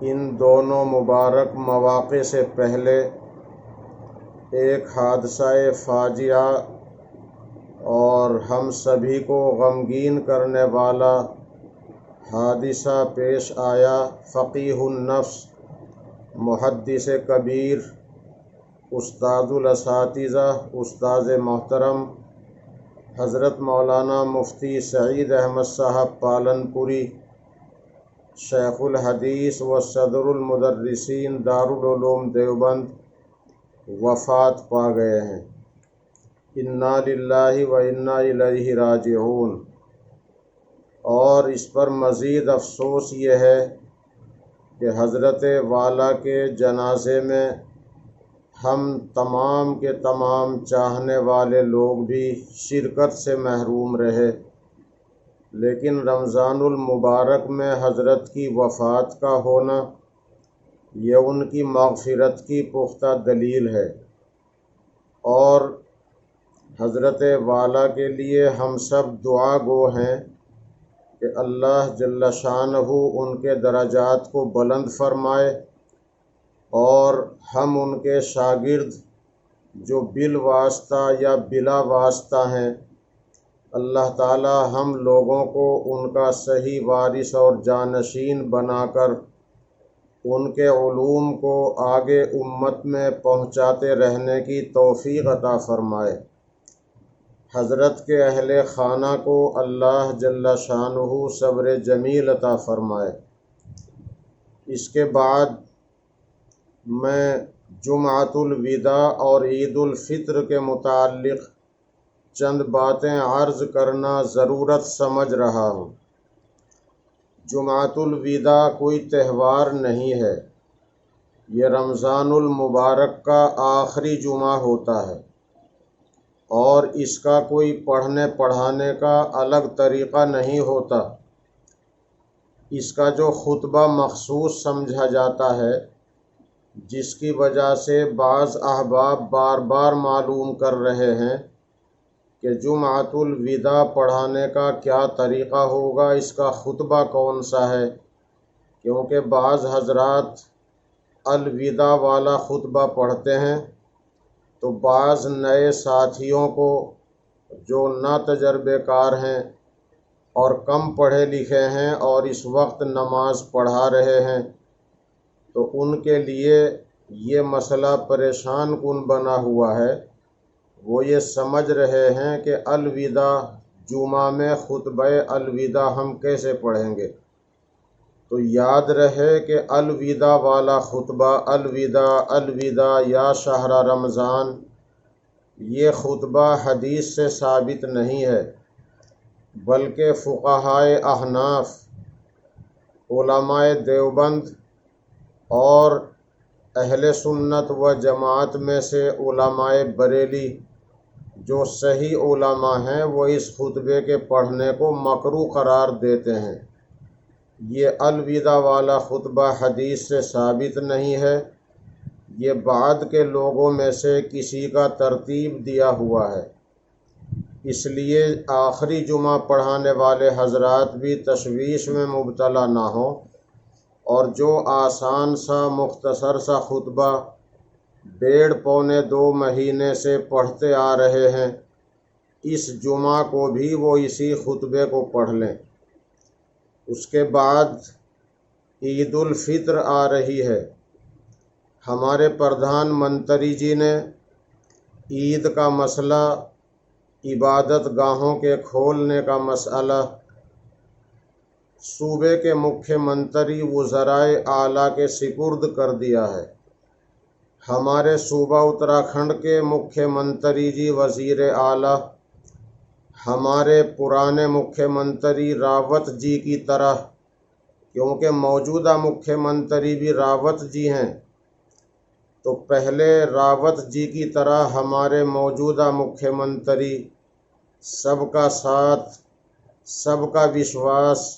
ان دونوں مبارک مواقع سے پہلے ایک حادثہ فاجعہ اور ہم سبھی کو غمگین کرنے والا حادثہ پیش آیا۔ فقیہ النفس، محدث کبیر، استاد الاساتذہ، استاذ محترم حضرت مولانا مفتی سعید احمد صاحب پالنپوری، شیخ الحدیث و صدر المدرسین دارالعلوم دیوبند وفات پا گئے ہیں۔ انا للہ و انا الیہ راجعون۔ اور اس پر مزید افسوس یہ ہے کہ حضرت والا کے جنازے میں ہم تمام کے تمام چاہنے والے لوگ بھی شرکت سے محروم رہے، لیکن رمضان المبارک میں حضرت کی وفات کا ہونا یہ ان کی مغفرت کی پختہ دلیل ہے، اور حضرت والا کے لیے ہم سب دعا گو ہیں کہ اللہ جل شانہ ان کے درجات کو بلند فرمائے، اور ہم ان کے شاگرد جو بالواسطہ یا بلا واسطہ ہیں، اللہ تعالی ہم لوگوں کو ان کا صحیح وارث اور جانشین بنا کر ان کے علوم کو آگے امت میں پہنچاتے رہنے کی توفیق عطا فرمائے۔ حضرت کے اہل خانہ کو اللہ جل شانہ صبر جمیل عطا فرمائے۔ اس کے بعد میں جمعۃ الوداع اور عید الفطر کے متعلق چند باتیں عرض کرنا ضرورت سمجھ رہا ہوں۔ جمعۃ الوداع کوئی تہوار نہیں ہے، یہ رمضان المبارک کا آخری جمعہ ہوتا ہے، اور اس کا کوئی پڑھنے پڑھانے کا الگ طریقہ نہیں ہوتا۔ اس کا جو خطبہ مخصوص سمجھا جاتا ہے، جس کی وجہ سے بعض احباب بار بار معلوم کر رہے ہیں کہ جمعۃ الوداع پڑھانے کا کیا طریقہ ہوگا، اس کا خطبہ کون سا ہے، کیونکہ بعض حضرات الوداع والا خطبہ پڑھتے ہیں تو بعض نئے ساتھیوں کو جو نا تجربے کار ہیں اور کم پڑھے لکھے ہیں اور اس وقت نماز پڑھا رہے ہیں، تو ان کے لیے یہ مسئلہ پریشان کن بنا ہوا ہے۔ وہ یہ سمجھ رہے ہیں کہ الوداع جمعہ میں خطبہ الوداع ہم کیسے پڑھیں گے؟ تو یاد رہے کہ الوداع والا خطبہ، الوداع الوداع یا شہر رمضان، یہ خطبہ حدیث سے ثابت نہیں ہے، بلکہ فقہائے احناف، علماء دیوبند اور اہل سنت و جماعت میں سے علماء بریلی جو صحیح علماء ہیں، وہ اس خطبے کے پڑھنے کو مکروہ قرار دیتے ہیں۔ یہ الوداع والا خطبہ حدیث سے ثابت نہیں ہے، یہ بعد کے لوگوں میں سے کسی کا ترتیب دیا ہوا ہے۔ اس لیے آخری جمعہ پڑھانے والے حضرات بھی تشویش میں مبتلا نہ ہوں، اور جو آسان سا مختصر سا خطبہ 1.5 پونے 2 مہینے سے پڑھتے آ رہے ہیں، اس جمعہ کو بھی وہ اسی خطبے کو پڑھ لیں۔ اس کے بعد عید الفطر آ رہی ہے۔ ہمارے پردھان منتری جی نے عید کا مسئلہ، عبادت گاہوں کے کھولنے کا مسئلہ صوبے کے مکھیہ منتری وزرائے اعلیٰ کے سپرد کر دیا ہے۔ ہمارے صوبہ اتراکھنڈ کے مکھیہ منتری جی، وزیر اعلیٰ، ہمارے پرانے مکھیہ منتری راوت جی کی طرح، کیونکہ موجودہ مکھیہ منتری بھی راوت جی ہیں، تو پہلے راوت جی کی طرح ہمارے موجودہ مکھیہ منتری سب کا ساتھ، سب کا وشواس،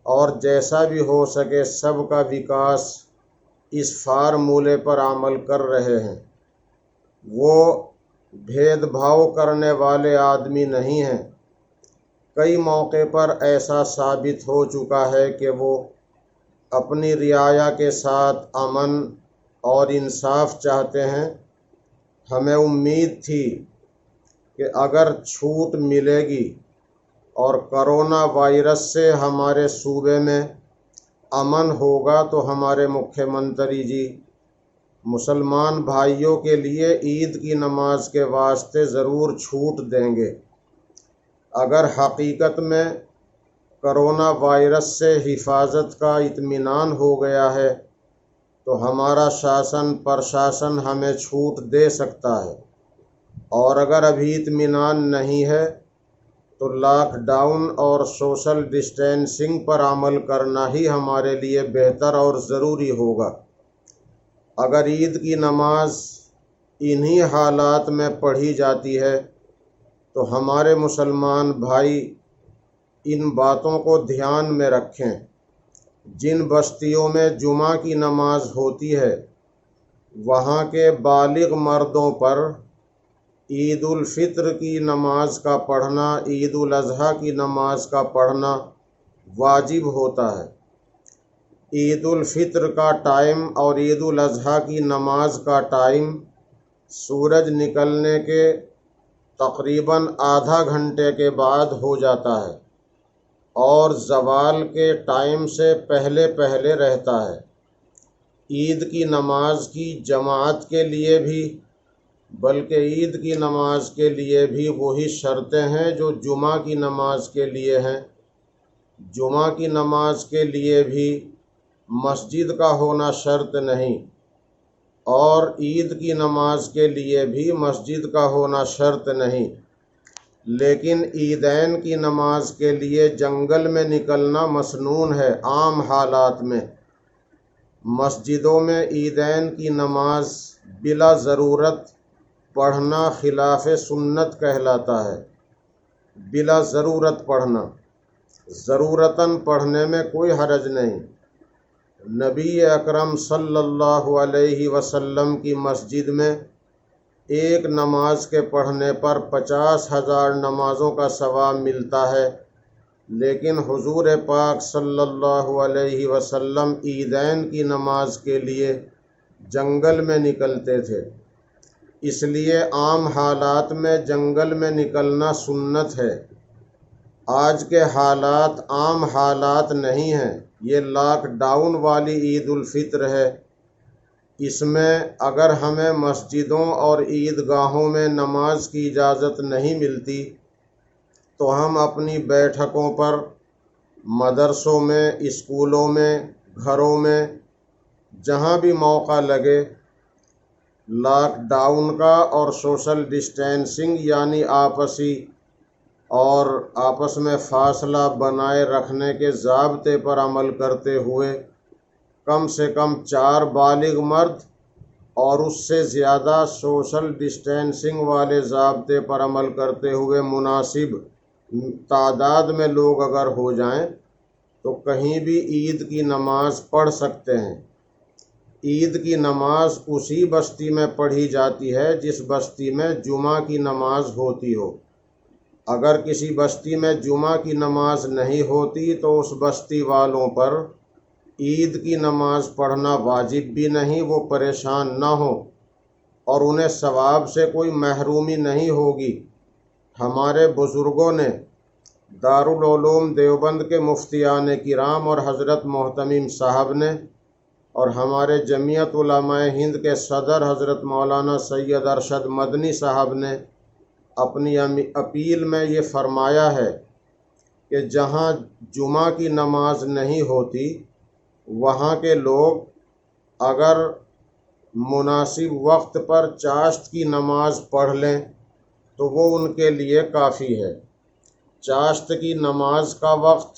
اور جیسا بھی ہو سکے سب کا وکاس، اس فارمولے پر عمل کر رہے ہیں۔ وہ بھید بھاؤ کرنے والے آدمی نہیں ہیں۔ کئی موقع پر ایسا ثابت ہو چکا ہے کہ وہ اپنی رعایا کے ساتھ امن اور انصاف چاہتے ہیں۔ ہمیں امید تھی کہ اگر چھوٹ ملے گی اور کرونا وائرس سے ہمارے صوبے میں امن ہوگا تو ہمارے مکھیہ منتری جی مسلمان بھائیوں کے لیے عید کی نماز کے واسطے ضرور چھوٹ دیں گے۔ اگر حقیقت میں کرونا وائرس سے حفاظت کا اطمینان ہو گیا ہے تو ہمارا شاسن پرشاسن ہمیں چھوٹ دے سکتا ہے، اور اگر ابھی اطمینان نہیں ہے تو لاک ڈاؤن اور سوشل ڈسٹینسنگ پر عمل کرنا ہی ہمارے لیے بہتر اور ضروری ہوگا۔ اگر عید کی نماز انہی حالات میں پڑھی جاتی ہے تو ہمارے مسلمان بھائی ان باتوں کو دھیان میں رکھیں۔ جن بستیوں میں جمعہ کی نماز ہوتی ہے وہاں کے بالغ مردوں پر عید الفطر کی نماز کا پڑھنا، عید الاضحیٰ کی نماز کا پڑھنا واجب ہوتا ہے۔ عید الفطر کا ٹائم اور عید الاضحیٰ کی نماز کا ٹائم سورج نکلنے کے تقریباً آدھا گھنٹے کے بعد ہو جاتا ہے اور زوال کے ٹائم سے پہلے پہلے رہتا ہے۔ عید کی نماز کی جماعت کے لیے بھی، بلکہ عید کی نماز کے لیے بھی وہی شرطیں ہیں جو جمعہ کی نماز کے لیے ہیں۔ جمعہ کی نماز کے لیے بھی مسجد کا ہونا شرط نہیں، اور عید کی نماز کے لیے بھی مسجد کا ہونا شرط نہیں، لیکن عیدین کی نماز کے لیے جنگل میں نکلنا مسنون ہے۔ عام حالات میں مسجدوں میں عیدین کی نماز بلا ضرورت پڑھنا خلاف سنت کہلاتا ہے۔ بلا ضرورت پڑھنا، ضرورتاً پڑھنے میں کوئی حرج نہیں۔ نبی اکرم صلی اللہ علیہ وسلم کی مسجد میں ایک نماز کے پڑھنے پر 50,000 نمازوں کا ثواب ملتا ہے، لیکن حضور پاک صلی اللہ علیہ وسلم عیدین کی نماز کے لیے جنگل میں نکلتے تھے، اس لیے عام حالات میں جنگل میں نکلنا سنت ہے۔ آج کے حالات عام حالات نہیں ہیں، یہ لاک ڈاؤن والی عید الفطر ہے۔ اس میں اگر ہمیں مسجدوں اور عیدگاہوں میں نماز کی اجازت نہیں ملتی تو ہم اپنی بیٹھکوں پر، مدرسوں میں، اسکولوں میں، گھروں میں، جہاں بھی موقع لگے لاک ڈاؤن کا اور سوشل ڈسٹینسنگ یعنی آپس میں فاصلہ بنائے رکھنے کے ضابطے پر عمل کرتے ہوئے کم سے کم 4 بالغ مرد اور اس سے زیادہ سوشل ڈسٹینسنگ والے ضابطے پر عمل کرتے ہوئے مناسب تعداد میں لوگ اگر ہو جائیں تو کہیں بھی عید کی نماز پڑھ سکتے ہیں۔ عید کی نماز اسی بستی میں پڑھی جاتی ہے جس بستی میں جمعہ کی نماز ہوتی ہو۔ اگر کسی بستی میں جمعہ کی نماز نہیں ہوتی تو اس بستی والوں پر عید کی نماز پڑھنا واجب بھی نہیں، وہ پریشان نہ ہوں اور انہیں ثواب سے کوئی محرومی نہیں ہوگی۔ ہمارے بزرگوں نے، دارالعلوم دیوبند کے مفتیان کرام اور حضرت محتمم صاحب نے، اور ہمارے جمعیت علماء ہند کے صدر حضرت مولانا سید ارشد مدنی صاحب نے اپنی اپیل میں یہ فرمایا ہے کہ جہاں جمعہ کی نماز نہیں ہوتی وہاں کے لوگ اگر مناسب وقت پر چاشت کی نماز پڑھ لیں تو وہ ان کے لیے کافی ہے۔ چاشت کی نماز کا وقت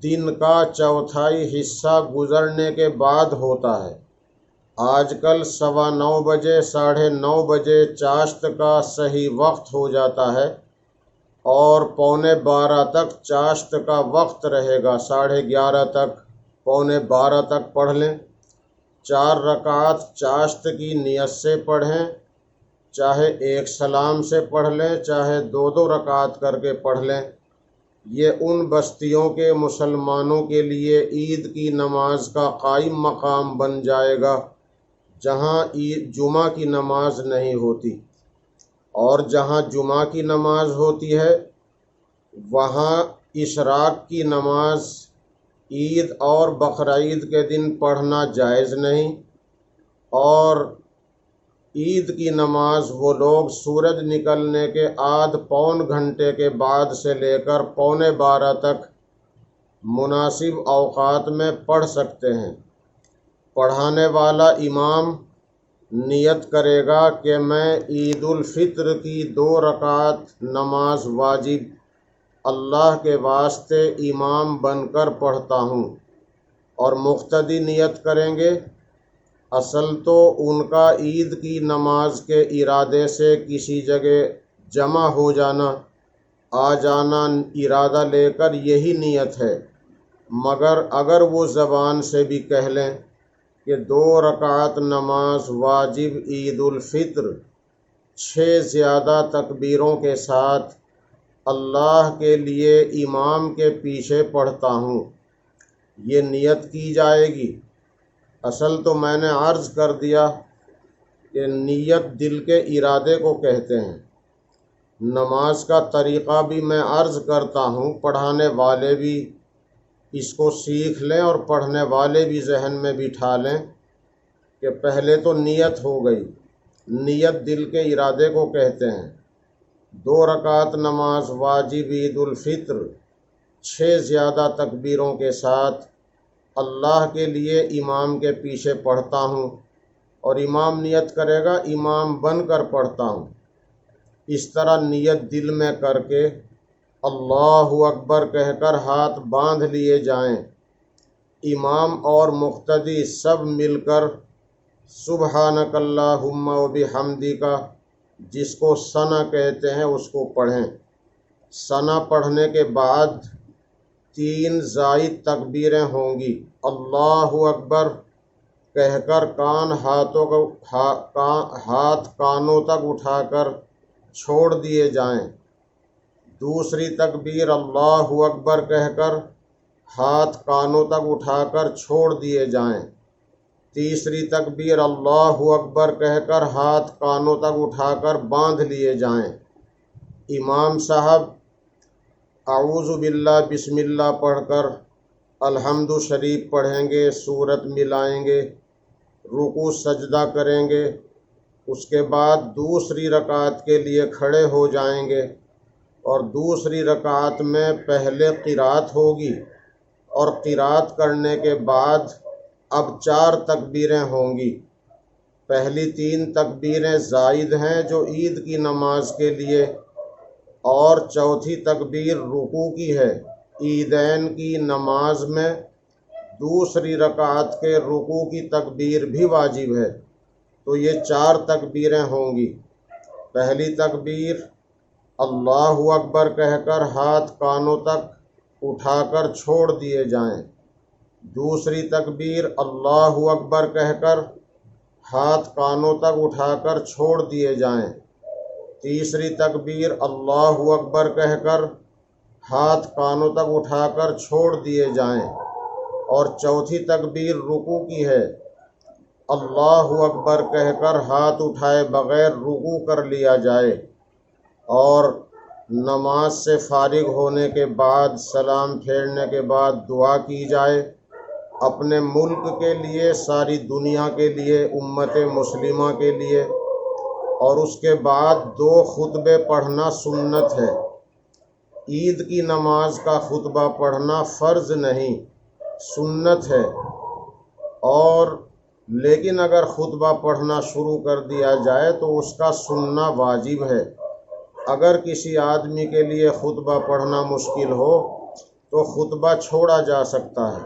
دن کا چوتھائی حصہ گزرنے کے بعد ہوتا ہے۔ آج کل 9:15 بجے، 9:30 بجے چاشت کا صحیح وقت ہو جاتا ہے اور 11:15 تک چاشت کا وقت رہے گا۔ 11:30 تک، 11:15 تک پڑھ لیں۔ 4 رکعات چاشت کی نیت سے پڑھیں، چاہے ایک سلام سے پڑھ لیں، چاہے 2 رکعات کر کے پڑھ لیں۔ یہ ان بستیوں کے مسلمانوں کے لیے عید کی نماز کا قائم مقام بن جائے گا جہاں جمعہ کی نماز نہیں ہوتی، اور جہاں جمعہ کی نماز ہوتی ہے وہاں اشراق کی نماز عید اور بقرعید کے دن پڑھنا جائز نہیں، اور عید کی نماز وہ لوگ سورج نکلنے کے آدھ پون گھنٹے کے بعد سے لے کر 11:15 تک مناسب اوقات میں پڑھ سکتے ہیں۔ پڑھانے والا امام نیت کرے گا کہ میں عید الفطر کی 2 رکعت نماز واجب اللہ کے واسطے امام بن کر پڑھتا ہوں، اور مقتدی نیت کریں گے۔ اصل تو ان کا عید کی نماز کے ارادے سے کسی جگہ جمع ہو جانا، آ جانا ارادہ لے کر یہی نیت ہے، مگر اگر وہ زبان سے بھی کہہ لیں کہ 2 رکعت نماز واجب عید الفطر 6 زیادہ تکبیروں کے ساتھ اللہ کے لیے امام کے پیچھے پڑھتا ہوں، یہ نیت کی جائے گی۔ اصل تو میں نے عرض کر دیا کہ نیت دل کے ارادے کو کہتے ہیں۔ نماز کا طریقہ بھی میں عرض کرتا ہوں، پڑھانے والے بھی اس کو سیکھ لیں اور پڑھنے والے بھی ذہن میں بٹھا لیں کہ پہلے تو نیت ہو گئی، نیت دل کے ارادے کو کہتے ہیں۔ 2 رکعت نماز واجب عید الفطر 6 زیادہ تکبیروں کے ساتھ اللہ کے لیے امام کے پیچھے پڑھتا ہوں، اور امام نیت کرے گا امام بن کر پڑھتا ہوں۔ اس طرح نیت دل میں کر کے اللہ اکبر کہہ کر ہاتھ باندھ لیے جائیں۔ امام اور مقتدی سب مل کر سبحانک اللہم و بحمدک، جس کو ثنا کہتے ہیں، اس کو پڑھیں۔ ثنا پڑھنے کے بعد 3 زائد تکبیریں ہوں گی۔ اللہ اکبر کہہ کر ہاتھ کانوں تک اٹھا کر چھوڑ دیے جائیں۔ دوسری تکبیر اللہ اکبر کہہ کر ہاتھ کانوں تک اٹھا کر چھوڑ دیے جائیں۔ تیسری تکبیر اللہ اکبر کہہ کر ہاتھ کانوں تک اٹھا کر باندھ لیے جائیں۔ امام صاحب اعوذ باللہ بسم اللہ پڑھ کر الحمد شریف پڑھیں گے، سورت ملائیں گے، رکوع سجدہ کریں گے، اس کے بعد دوسری رکعت کے لیے کھڑے ہو جائیں گے، اور دوسری رکعت میں پہلے قرات ہوگی، اور قرات کرنے کے بعد اب 4 تکبیریں ہوں گی۔ پہلی 3 تکبیریں زائد ہیں جو عید کی نماز کے لیے، اور چوتھی تکبیر رکوع کی ہے۔ عیدین کی نماز میں دوسری رکعت کے رکوع کی تکبیر بھی واجب ہے، تو یہ 4 تکبیریں ہوں گی۔ پہلی تکبیر اللہ اکبر کہہ کر ہاتھ کانوں تک اٹھا کر چھوڑ دیے جائیں۔ دوسری تکبیر اللہ اکبر کہہ کر ہاتھ کانوں تک اٹھا کر چھوڑ دیے جائیں۔ تیسری تکبیر اللہ اکبر کہہ کر ہاتھ کانوں تک اٹھا کر چھوڑ دیے جائیں، اور چوتھی تکبیر رکوع کی ہے۔ اللہ اکبر کہہ کر ہاتھ اٹھائے بغیر رکوع کر لیا جائے، اور نماز سے فارغ ہونے کے بعد سلام پھیرنے کے بعد دعا کی جائے اپنے ملک کے لیے، ساری دنیا کے لیے، امت مسلمہ کے لیے، اور اس کے بعد 2 خطبے پڑھنا سنت ہے۔ عید کی نماز کا خطبہ پڑھنا فرض نہیں، سنت ہے، اور لیکن اگر خطبہ پڑھنا شروع کر دیا جائے تو اس کا سننا واجب ہے۔ اگر کسی آدمی کے لیے خطبہ پڑھنا مشکل ہو تو خطبہ چھوڑا جا سکتا ہے۔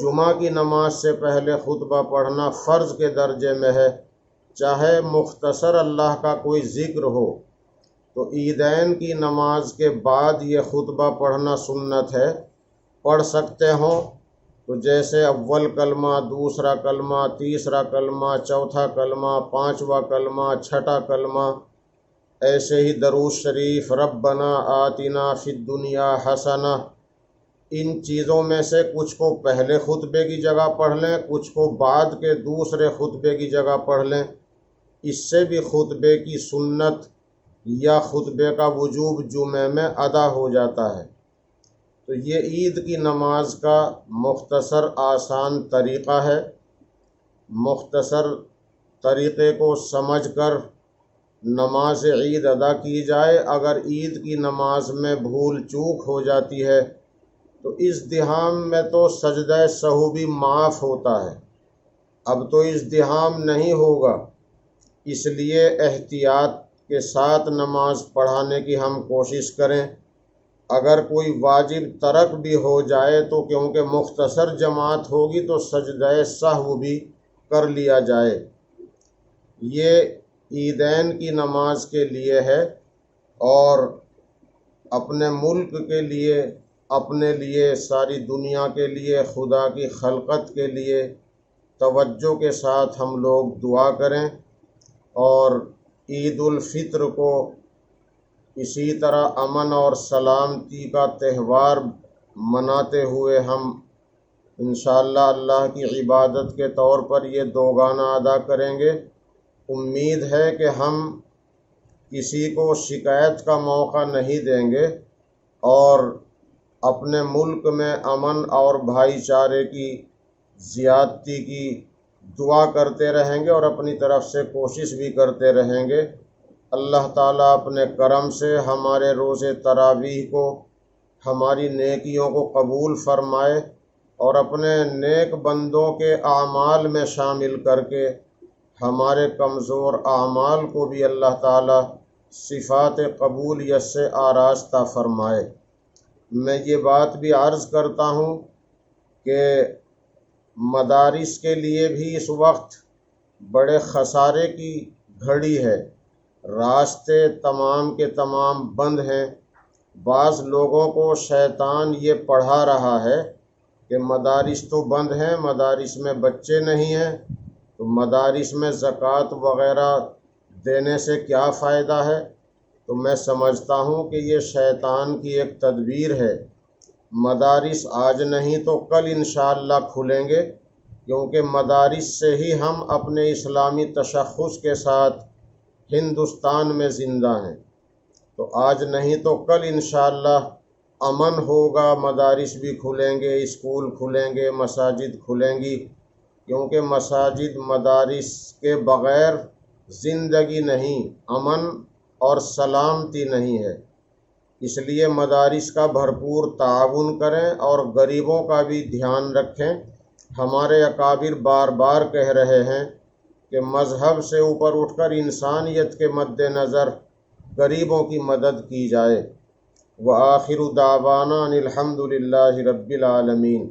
جمعہ کی نماز سے پہلے خطبہ پڑھنا فرض کے درجے میں ہے، چاہے مختصر اللہ کا کوئی ذکر ہو۔ تو عیدین کی نماز کے بعد یہ خطبہ پڑھنا سنت ہے، پڑھ سکتے ہوں تو جیسے اول کلمہ، دوسرا کلمہ، تیسرا کلمہ، چوتھا کلمہ، 5واں کلمہ، 6واں کلمہ، ایسے ہی درود شریف ربنا آتنا فی الدنیا حسنہ، ان چیزوں میں سے کچھ کو پہلے خطبے کی جگہ پڑھ لیں، کچھ کو بعد کے دوسرے خطبے کی جگہ پڑھ لیں۔ اس سے بھی خطبے کی سنت یا خطبے کا وجوب جمعے میں ادا ہو جاتا ہے۔ تو یہ عید کی نماز کا مختصر آسان طریقہ ہے۔ مختصر طریقے کو سمجھ کر نماز عید ادا کی جائے۔ اگر عید کی نماز میں بھول چوک ہو جاتی ہے تو ازدحام میں تو سجدہ سہو بھی معاف ہوتا ہے، اب تو ازدحام نہیں ہوگا، اس لیے احتیاط کے ساتھ نماز پڑھانے کی ہم کوشش کریں۔ اگر کوئی واجب ترک بھی ہو جائے تو کیونکہ مختصر جماعت ہوگی تو سجدہ سہو بھی کر لیا جائے۔ یہ عیدین کی نماز کے لیے ہے، اور اپنے ملک کے لیے، اپنے لیے، ساری دنیا کے لیے، خدا کی خلقت کے لیے توجہ کے ساتھ ہم لوگ دعا کریں، اور عید الفطر کو اسی طرح امن اور سلامتی کا تہوار مناتے ہوئے ہم انشاءاللہ اللہ کی عبادت کے طور پر یہ دوگانہ ادا کریں گے۔ امید ہے کہ ہم کسی کو شکایت کا موقع نہیں دیں گے، اور اپنے ملک میں امن اور بھائی چارے کی زیادتی کی دعا کرتے رہیں گے، اور اپنی طرف سے کوشش بھی کرتے رہیں گے۔ اللہ تعالیٰ اپنے کرم سے ہمارے روزے تراویح کو، ہماری نیکیوں کو قبول فرمائے، اور اپنے نیک بندوں کے اعمال میں شامل کر کے ہمارے کمزور اعمال کو بھی اللہ تعالیٰ صفات قبولیت سے آراستہ فرمائے۔ میں یہ بات بھی عرض کرتا ہوں کہ مدارس کے لیے بھی اس وقت بڑے خسارے کی گھڑی ہے، راستے تمام کے تمام بند ہیں۔ بعض لوگوں کو شیطان یہ پڑھا رہا ہے کہ مدارس تو بند ہیں، مدارس میں بچے نہیں ہیں، تو مدارس میں زکوٰۃ وغیرہ دینے سے کیا فائدہ ہے؟ تو میں سمجھتا ہوں کہ یہ شیطان کی ایک تدبیر ہے۔ مدارس آج نہیں تو کل انشاءاللہ کھلیں گے، کیونکہ مدارس سے ہی ہم اپنے اسلامی تشخص کے ساتھ ہندوستان میں زندہ ہیں۔ تو آج نہیں تو کل انشاءاللہ امن ہوگا، مدارس بھی کھلیں گے، اسکول کھلیں گے، مساجد کھلیں گی، کیونکہ مساجد مدارس کے بغیر زندگی نہیں، امن اور سلامتی نہیں ہے۔ اس لیے مدارس کا بھرپور تعاون کریں اور غریبوں کا بھی دھیان رکھیں۔ ہمارے اکابر بار بار کہہ رہے ہیں کہ مذہب سے اوپر اٹھ کر انسانیت کے مد نظر غریبوں کی مدد کی جائے۔ وآخر دعوانا ان الحمد للہ رب العالمین۔